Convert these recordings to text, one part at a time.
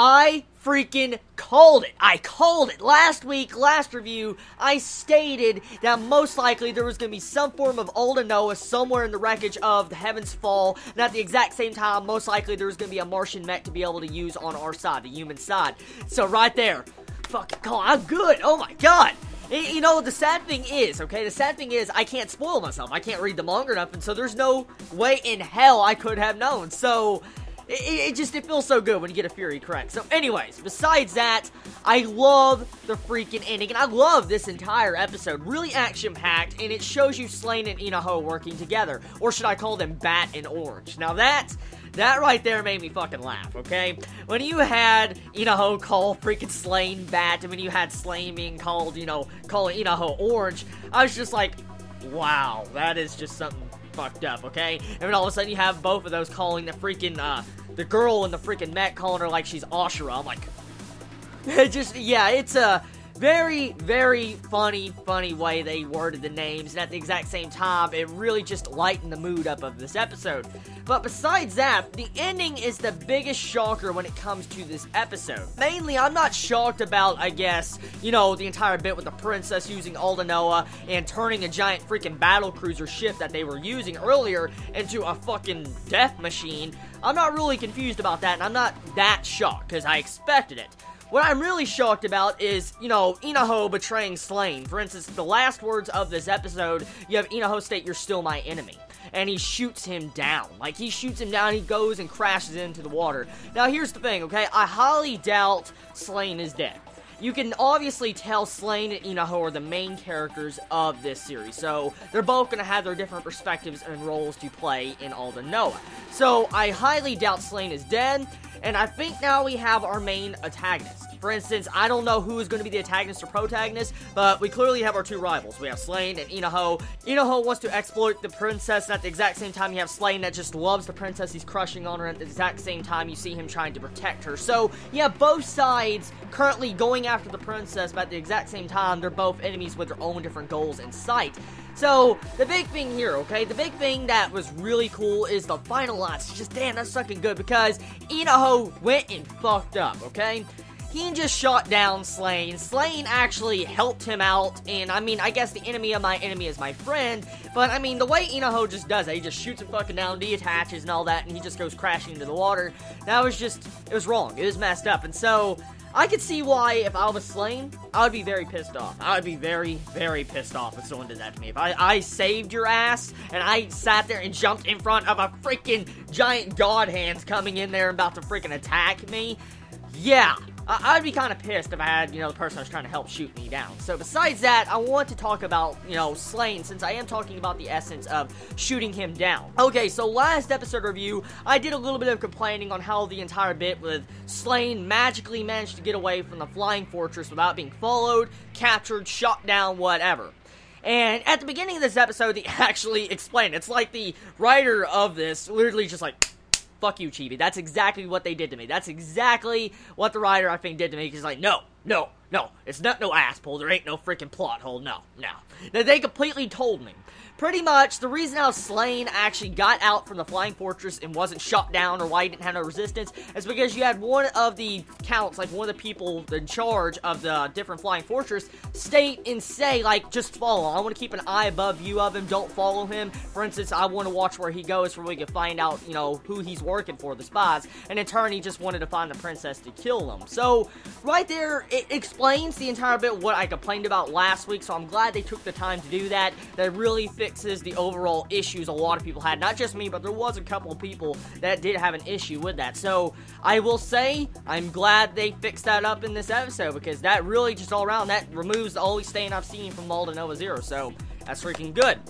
I freaking called it. I called it. Last week, last review, I stated that most likely there was going to be some form of Aldnoah somewhere in the wreckage of the Heaven's Fall, and at the exact same time, most likely there was going to be a Martian mech to be able to use on our side, the human side. So right there, fucking call. I'm good. Oh my god. You know, the sad thing is, okay, the sad thing is I can't spoil myself. I can't read the manga enough, and so there's no way in hell I could have known. So it feels so good when you get a Fury correct. So anyways, besides that, I love the freaking ending, and I love this entire episode. Really action-packed, and it shows you Slain and Inaho working together. Or should I call them Bat and Orange? Now that right there made me fucking laugh, okay? When you had Inaho call freaking Slain Bat, and when you had Slain being called, calling Inaho Orange, I was just like, wow, that is just something fucked up, okay? And then all of a sudden you have both of those calling the freaking, the girl in the freaking mech calling her like she's Ashura. I'm like, it's a very, very funny way they worded the names, and at the exact same time, it really just lightened the mood up of this episode. But besides that, the ending is the biggest shocker when it comes to this episode. Mainly, I'm not shocked about, I guess, the entire bit with the princess using Aldnoah and turning a giant freaking battlecruiser ship that they were using earlier into a fucking death machine. I'm not really confused about that, and I'm not that shocked, because I expected it. What I'm really shocked about is, Inaho betraying Slain. For instance, the last words of this episode, you have Inaho state, "You're still my enemy." And he shoots him down. Like, he shoots him down, he goes and crashes into the water. Now, here's the thing, okay? I highly doubt Slain is dead. You can obviously tell Slain and Inaho are the main characters of this series, so they're both going to have their different perspectives and roles to play in Aldnoah. So, I highly doubt Slain is dead, and I think now we have our main antagonist. For instance, I don't know who is going to be the antagonist or protagonist, but we clearly have our two rivals. We have Slain and Inaho. Inaho wants to exploit the princess, and at the exact same time, you have Slain that just loves the princess. He's crushing on her, and at the exact same time, you see him trying to protect her. So, you have both sides currently going after the princess, but at the exact same time, they're both enemies with their own different goals in sight. So, the big thing here, okay, the big thing that was really cool is the final lots. Just, damn, that's fucking good, because Inaho went and fucked up, okay? He just shot down Slain. Slain actually helped him out, and I guess the enemy of my enemy is my friend, but the way Inaho just does it, he just shoots him fucking down, deattaches and all that, and he just goes crashing into the water. That was just, it was wrong. It was messed up, and so I could see why, if I was Slain, I would be very pissed off. I would be very, very pissed off if someone did that to me. If I saved your ass, and I sat there and jumped in front of a freaking giant god hands coming in there about to freaking attack me, yeah, I'd be kind of pissed if I had, the person I was trying to help shoot me down. So besides that, I want to talk about, Slain, since I am talking about the essence of shooting him down. Okay, so last episode review, I did a little bit of complaining on how the entire bit with Slain magically managed to get away from the flying fortress without being followed, captured, shot down, whatever. And at the beginning of this episode, they actually explained. It's like the writer of this literally just like, fuck you, Chibi. That's exactly what they did to me. That's exactly what the writer, I think, did to me. He's like, no. It's not no ass pull. There ain't no freaking plot hole. No. They completely told me. Pretty much, the reason how Slain actually got out from the flying fortress and wasn't shot down, or why he didn't have no resistance, is because you had one of the counts, like one of the people in charge of the different flying fortress, state and say, like, just follow. I want to keep an eye above view of him. Don't follow him. For instance, I want to watch where he goes so we can find out, who he's working for, the spies. And in turn, he just wanted to find the princess to kill them. So, right there, it explains the entire bit what I complained about last week, so I'm glad they took the time to do that. That really fixes the overall issues a lot of people had. Not just me, but there was a couple of people that did have an issue with that. So, I will say, I'm glad they fixed that up in this episode, because that really just all around, that removes the only stain I've seen from Aldnoah.Zero, so that's freaking good.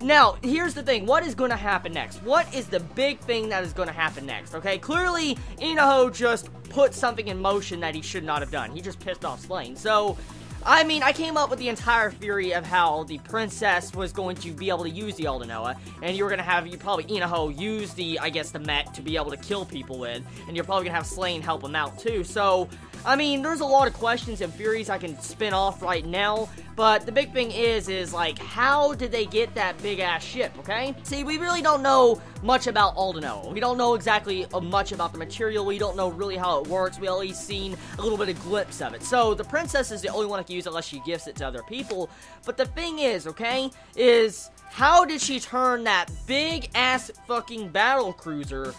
Now, here's the thing. What is going to happen next? What is the big thing that is going to happen next? Okay, clearly, Inaho just put something in motion that he should not have done. He just pissed off Slain. So, I came up with the entire theory of how the princess was going to be able to use the Aldnoah, and you were going to have, probably Inaho use the mech to be able to kill people with, and you're probably going to have Slain help him out too. So, I mean, there's a lot of questions and theories I can spin off right now, but the big thing is like, how did they get that big-ass ship, okay? See, we really don't know much about Aldnoa. We don't know exactly much about the material. We don't know really how it works. We at least seen a little bit of glimpse of it. So, the princess is the only one that can use it unless she gifts it to other people. But the thing is, okay, is how did she turn that big-ass fucking battle cruiser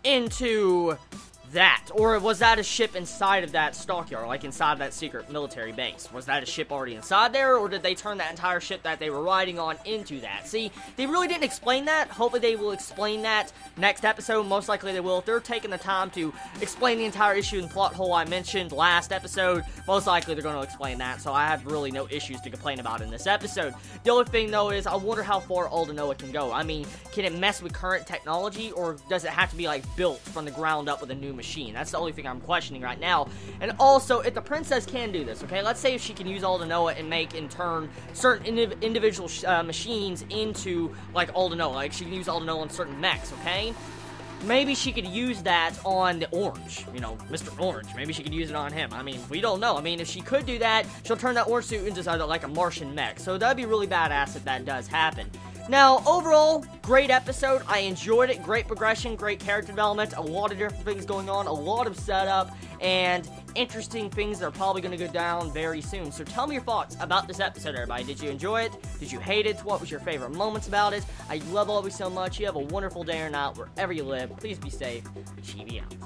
into that? Or was that a ship inside of that stockyard, like inside of that secret military base? Was that a ship already inside there, or did they turn that entire ship that they were riding on into that? See, they really didn't explain that. Hopefully they will explain that next episode. Most likely they will. If they're taking the time to explain the entire issue and plot hole I mentioned last episode, most likely they're going to explain that, so I have really no issues to complain about in this episode. The only thing, though, is I wonder how far Aldnoa can go. I mean, can it mess with current technology, or does it have to be, like, built from the ground up with a new machine? That's the only thing I'm questioning right now. And also, if the princess can do this, okay, let's say if she can use Aldnoa and make, in turn, certain individual machines into, like, Aldnoa. Like, she can use Aldnoa on certain mechs, okay? Maybe she could use that on the Orange, you know, Mr. Orange. Maybe she could use it on him. I mean, we don't know. I mean, if she could do that, she'll turn that orange suit into like a Martian mech. So that'd be really badass if that does happen. Now, overall, great episode. I enjoyed it. Great progression, great character development, a lot of different things going on, a lot of setup, and interesting things that are probably going to go down very soon. So tell me your thoughts about this episode, everybody. Did you enjoy it? Did you hate it? What was your favorite moments about it? I love all of you so much. You have a wonderful day or night wherever you live. Please be safe. Chibi out.